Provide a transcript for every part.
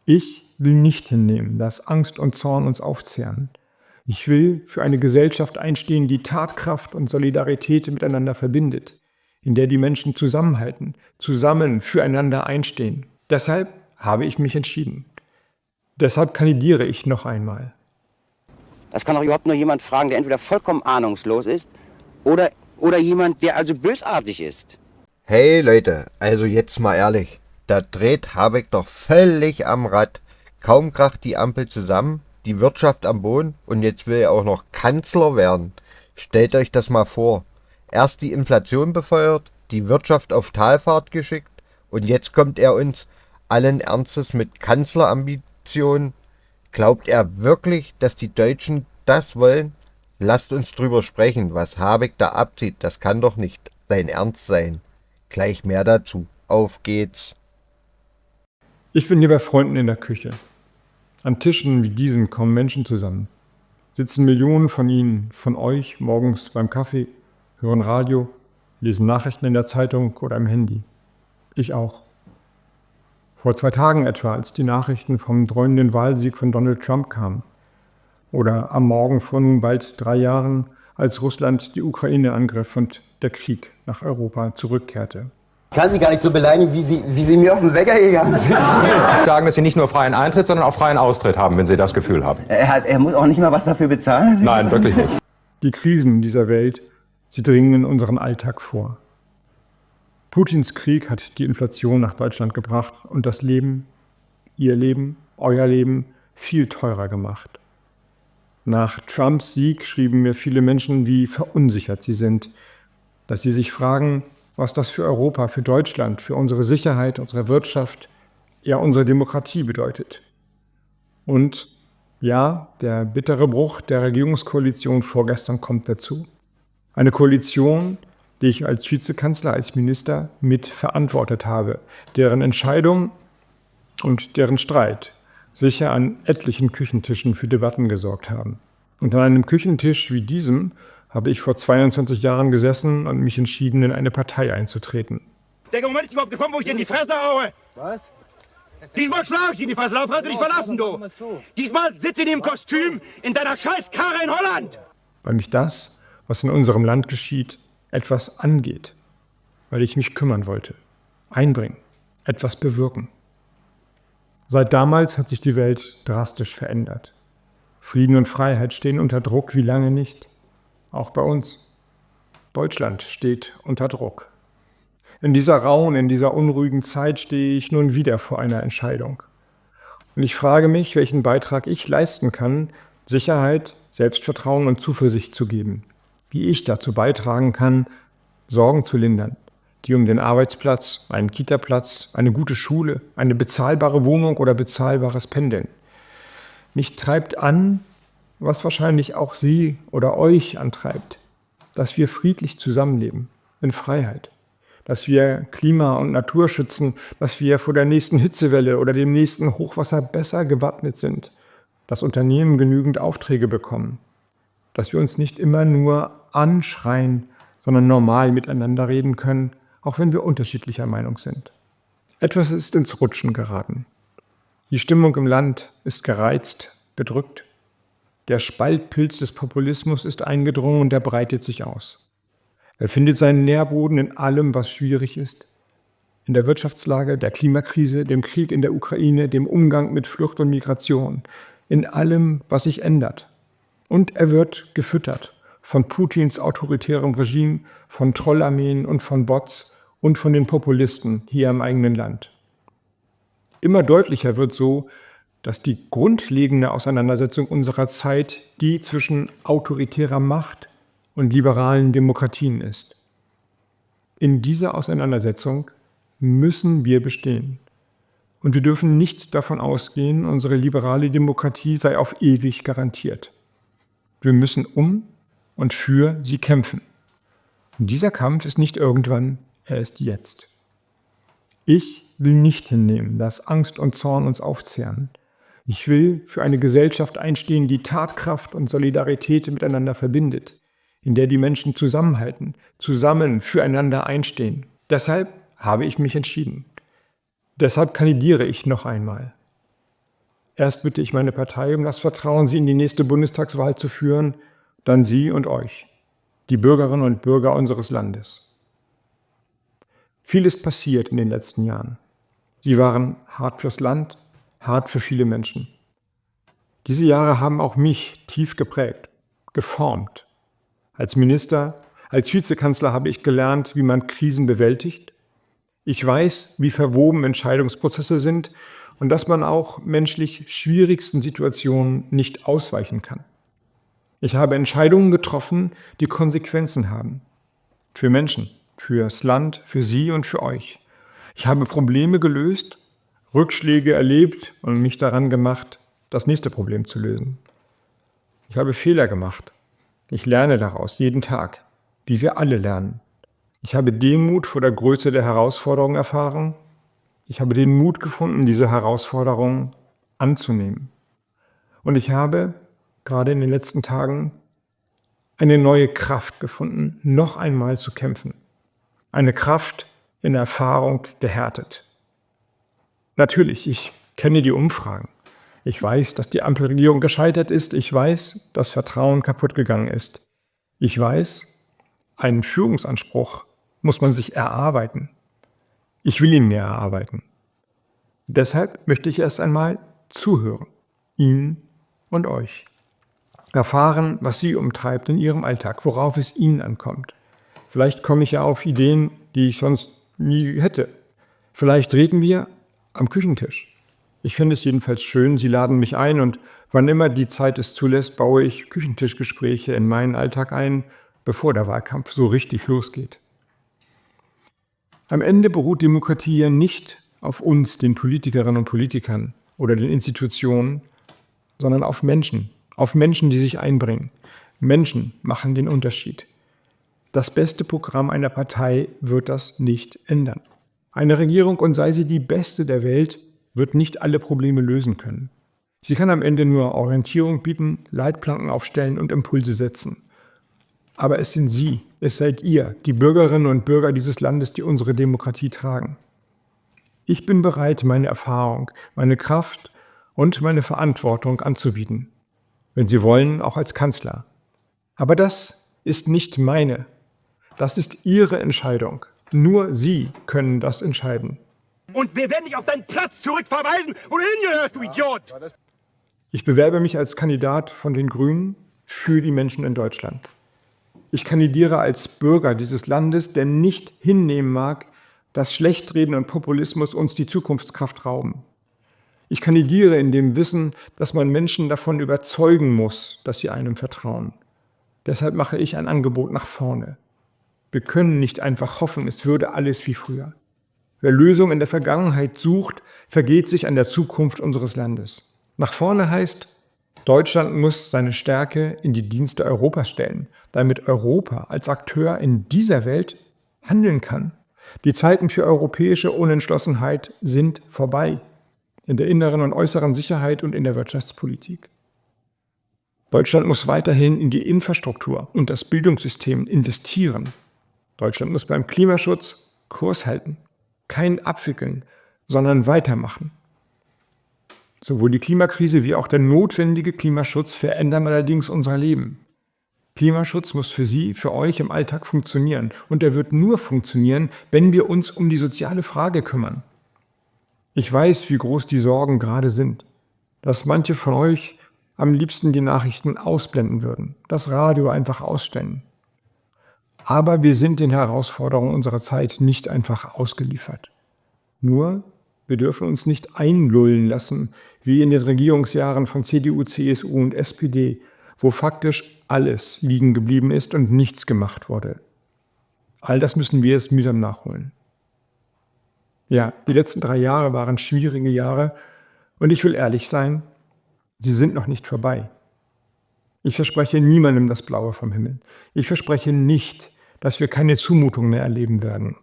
Ich will nicht hinnehmen, dass Angst und Zorn uns aufzehren. Ich will für eine Gesellschaft einstehen, die Tatkraft und Solidarität miteinander verbindet, in der die Menschen zusammenhalten, zusammen füreinander einstehen. Deshalb habe ich mich entschieden. Deshalb kandidiere ich noch einmal. Das kann doch überhaupt nur jemand fragen, der entweder vollkommen ahnungslos ist oder jemand, der also bösartig ist. Hey Leute, also jetzt mal ehrlich, da dreht Habeck doch völlig am Rad. Kaum kracht die Ampel zusammen, die Wirtschaft am Boden und jetzt will er auch noch Kanzler werden. Stellt euch das mal vor. Erst die Inflation befeuert, die Wirtschaft auf Talfahrt geschickt und jetzt kommt er uns allen Ernstes mit Kanzlerambitionen. Glaubt er wirklich, dass die Deutschen das wollen? Lasst uns drüber sprechen, was Habeck da abzieht. Das kann doch nicht sein Ernst sein. Gleich mehr dazu. Auf geht's. Ich bin hier bei Freunden in der Küche. An Tischen wie diesem kommen Menschen zusammen. Sitzen Millionen von ihnen, von euch, morgens beim Kaffee, hören Radio, lesen Nachrichten in der Zeitung oder im Handy. Ich auch. Vor 2 Tagen etwa, als die Nachrichten vom dreuenden Wahlsieg von Donald Trump kamen. Oder am Morgen vor nun bald 3 Jahren, als Russland die Ukraine angriff und der Krieg nach Europa zurückkehrte. Ich kann Sie gar nicht so beleidigen, wie Sie mir auf den Wecker gegangen sind. Sagen, dass Sie nicht nur freien Eintritt, sondern auch freien Austritt haben, wenn Sie das Gefühl haben. Er muss auch nicht mal was dafür bezahlen? Nein, wirklich nicht. Die Krisen dieser Welt, sie dringen in unseren Alltag vor. Putins Krieg hat die Inflation nach Deutschland gebracht und das Leben, Ihr Leben, euer Leben viel teurer gemacht. Nach Trumps Sieg schrieben mir viele Menschen, wie verunsichert sie sind, dass sie sich fragen, was das für Europa, für Deutschland, für unsere Sicherheit, unsere Wirtschaft, ja unsere Demokratie bedeutet. Und ja, der bittere Bruch der Regierungskoalition vorgestern kommt dazu. Eine Koalition, die ich als Vizekanzler, als Minister mit verantwortet habe, deren Entscheidung und deren Streit sicher an etlichen Küchentischen für Debatten gesorgt haben. Und an einem Küchentisch wie diesem habe ich vor 22 Jahren gesessen und mich entschieden, in eine Partei einzutreten. Der Moment ist überhaupt gekommen, wo ich dir in die Fresse haue. Was? Diesmal schlage ich in die Fresse, lauf, hast du dich verlassen, du. Diesmal sitze ich in dem Kostüm in deiner Scheißkarre in Holland. Weil mich das, was in unserem Land geschieht, etwas angeht. Weil ich mich kümmern wollte, einbringen, etwas bewirken. Seit damals hat sich die Welt drastisch verändert. Frieden und Freiheit stehen unter Druck wie lange nicht. Auch bei uns. Deutschland steht unter Druck. In dieser rauen, in dieser unruhigen Zeit stehe ich nun wieder vor einer Entscheidung. Und ich frage mich, welchen Beitrag ich leisten kann, Sicherheit, Selbstvertrauen und Zuversicht zu geben. Wie ich dazu beitragen kann, Sorgen zu lindern, die um den Arbeitsplatz, einen Kitaplatz, eine gute Schule, eine bezahlbare Wohnung oder bezahlbares Pendeln. Mich treibt an, was wahrscheinlich auch Sie oder euch antreibt, dass wir friedlich zusammenleben, in Freiheit, dass wir Klima und Natur schützen, dass wir vor der nächsten Hitzewelle oder dem nächsten Hochwasser besser gewappnet sind, dass Unternehmen genügend Aufträge bekommen, dass wir uns nicht immer nur anschreien, sondern normal miteinander reden können, auch wenn wir unterschiedlicher Meinung sind. Etwas ist ins Rutschen geraten. Die Stimmung im Land ist gereizt, bedrückt. Der Spaltpilz des Populismus ist eingedrungen und er breitet sich aus. Er findet seinen Nährboden in allem, was schwierig ist. In der Wirtschaftslage, der Klimakrise, dem Krieg in der Ukraine, dem Umgang mit Flucht und Migration. In allem, was sich ändert. Und er wird gefüttert von Putins autoritärem Regime, von Trollarmeen und von Bots und von den Populisten hier im eigenen Land. Immer deutlicher wird so, dass die grundlegende Auseinandersetzung unserer Zeit die zwischen autoritärer Macht und liberalen Demokratien ist. In dieser Auseinandersetzung müssen wir bestehen. Und wir dürfen nicht davon ausgehen, unsere liberale Demokratie sei auf ewig garantiert. Wir müssen um und für sie kämpfen. Und dieser Kampf ist nicht irgendwann, er ist jetzt. Ich will nicht hinnehmen, dass Angst und Zorn uns aufzehren. Ich will für eine Gesellschaft einstehen, die Tatkraft und Solidarität miteinander verbindet, in der die Menschen zusammenhalten, zusammen füreinander einstehen. Deshalb habe ich mich entschieden. Deshalb kandidiere ich noch einmal. Erst bitte ich meine Partei um das Vertrauen, sie in die nächste Bundestagswahl zu führen, dann Sie und euch, die Bürgerinnen und Bürger unseres Landes. Viel ist passiert in den letzten Jahren. Sie waren hart fürs Land, hart für viele Menschen. Diese Jahre haben auch mich tief geprägt, geformt. Als Minister, als Vizekanzler habe ich gelernt, wie man Krisen bewältigt. Ich weiß, wie verwoben Entscheidungsprozesse sind und dass man auch menschlich schwierigsten Situationen nicht ausweichen kann. Ich habe Entscheidungen getroffen, die Konsequenzen haben. Für Menschen, fürs Land, für Sie und für euch. Ich habe Probleme gelöst, Rückschläge erlebt und mich daran gemacht, das nächste Problem zu lösen. Ich habe Fehler gemacht. Ich lerne daraus jeden Tag, wie wir alle lernen. Ich habe Demut vor der Größe der Herausforderung erfahren. Ich habe den Mut gefunden, diese Herausforderung anzunehmen. Und ich habe, gerade in den letzten Tagen, eine neue Kraft gefunden, noch einmal zu kämpfen. Eine Kraft in Erfahrung gehärtet. Natürlich, ich kenne die Umfragen. Ich weiß, dass die Ampelregierung gescheitert ist. Ich weiß, dass Vertrauen kaputt gegangen ist. Ich weiß, einen Führungsanspruch muss man sich erarbeiten. Ich will ihn mir erarbeiten. Deshalb möchte ich erst einmal zuhören, Ihnen und euch. Erfahren, was Sie umtreibt in Ihrem Alltag, worauf es Ihnen ankommt. Vielleicht komme ich ja auf Ideen, die ich sonst nie hätte. Vielleicht reden wir am Küchentisch. Ich finde es jedenfalls schön, Sie laden mich ein und wann immer die Zeit es zulässt, baue ich Küchentischgespräche in meinen Alltag ein, bevor der Wahlkampf so richtig losgeht. Am Ende beruht Demokratie ja nicht auf uns, den Politikerinnen und Politikern oder den Institutionen, sondern auf Menschen, die sich einbringen. Menschen machen den Unterschied. Das beste Programm einer Partei wird das nicht ändern. Eine Regierung, und sei sie die beste der Welt, wird nicht alle Probleme lösen können. Sie kann am Ende nur Orientierung bieten, Leitplanken aufstellen und Impulse setzen. Aber es sind Sie, es seid ihr, die Bürgerinnen und Bürger dieses Landes, die unsere Demokratie tragen. Ich bin bereit, meine Erfahrung, meine Kraft und meine Verantwortung anzubieten. Wenn Sie wollen, auch als Kanzler. Aber das ist nicht meine. Das ist Ihre Entscheidung. Nur Sie können das entscheiden. Und wir werden dich auf deinen Platz zurückverweisen, wo du hingehörst, du Idiot! Ich bewerbe mich als Kandidat von den Grünen für die Menschen in Deutschland. Ich kandidiere als Bürger dieses Landes, der nicht hinnehmen mag, dass Schlechtreden und Populismus uns die Zukunftskraft rauben. Ich kandidiere in dem Wissen, dass man Menschen davon überzeugen muss, dass sie einem vertrauen. Deshalb mache ich ein Angebot nach vorne. Wir können nicht einfach hoffen, es würde alles wie früher. Wer Lösungen in der Vergangenheit sucht, vergeht sich an der Zukunft unseres Landes. Nach vorne heißt, Deutschland muss seine Stärke in die Dienste Europas stellen, damit Europa als Akteur in dieser Welt handeln kann. Die Zeiten für europäische Unentschlossenheit sind vorbei, in der inneren und äußeren Sicherheit und in der Wirtschaftspolitik. Deutschland muss weiterhin in die Infrastruktur und das Bildungssystem investieren. Deutschland muss beim Klimaschutz Kurs halten. Kein Abwickeln, sondern weitermachen. Sowohl die Klimakrise wie auch der notwendige Klimaschutz verändern allerdings unser Leben. Klimaschutz muss für Sie, für euch im Alltag funktionieren. Und er wird nur funktionieren, wenn wir uns um die soziale Frage kümmern. Ich weiß, wie groß die Sorgen gerade sind. Dass manche von euch am liebsten die Nachrichten ausblenden würden, das Radio einfach ausstellen. Aber wir sind den Herausforderungen unserer Zeit nicht einfach ausgeliefert. Nur, wir dürfen uns nicht einlullen lassen, wie in den Regierungsjahren von CDU, CSU und SPD, wo faktisch alles liegen geblieben ist und nichts gemacht wurde. All das müssen wir jetzt mühsam nachholen. Ja, die letzten 3 Jahre waren schwierige Jahre und ich will ehrlich sein, sie sind noch nicht vorbei. Ich verspreche niemandem das Blaue vom Himmel. Ich verspreche nicht, dass wir keine Zumutung mehr erleben werden.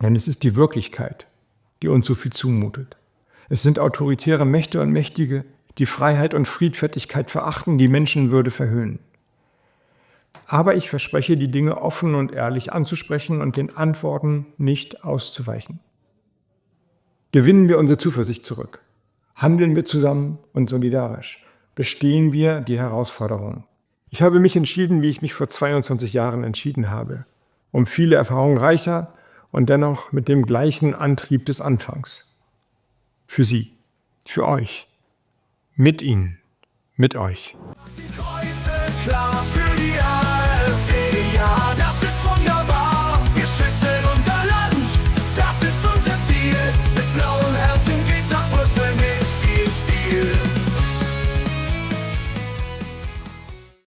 Denn es ist die Wirklichkeit, die uns so viel zumutet. Es sind autoritäre Mächte und Mächtige, die Freiheit und Friedfertigkeit verachten, die Menschenwürde verhöhnen. Aber ich verspreche, die Dinge offen und ehrlich anzusprechen und den Antworten nicht auszuweichen. Gewinnen wir unsere Zuversicht zurück. Handeln wir zusammen und solidarisch. Bestehen wir die Herausforderungen. Ich habe mich entschieden, wie ich mich vor 22 Jahren entschieden habe. Um viele Erfahrungen reicher und dennoch mit dem gleichen Antrieb des Anfangs. Für Sie, für euch, mit Ihnen, mit euch. Die Kreuze klar für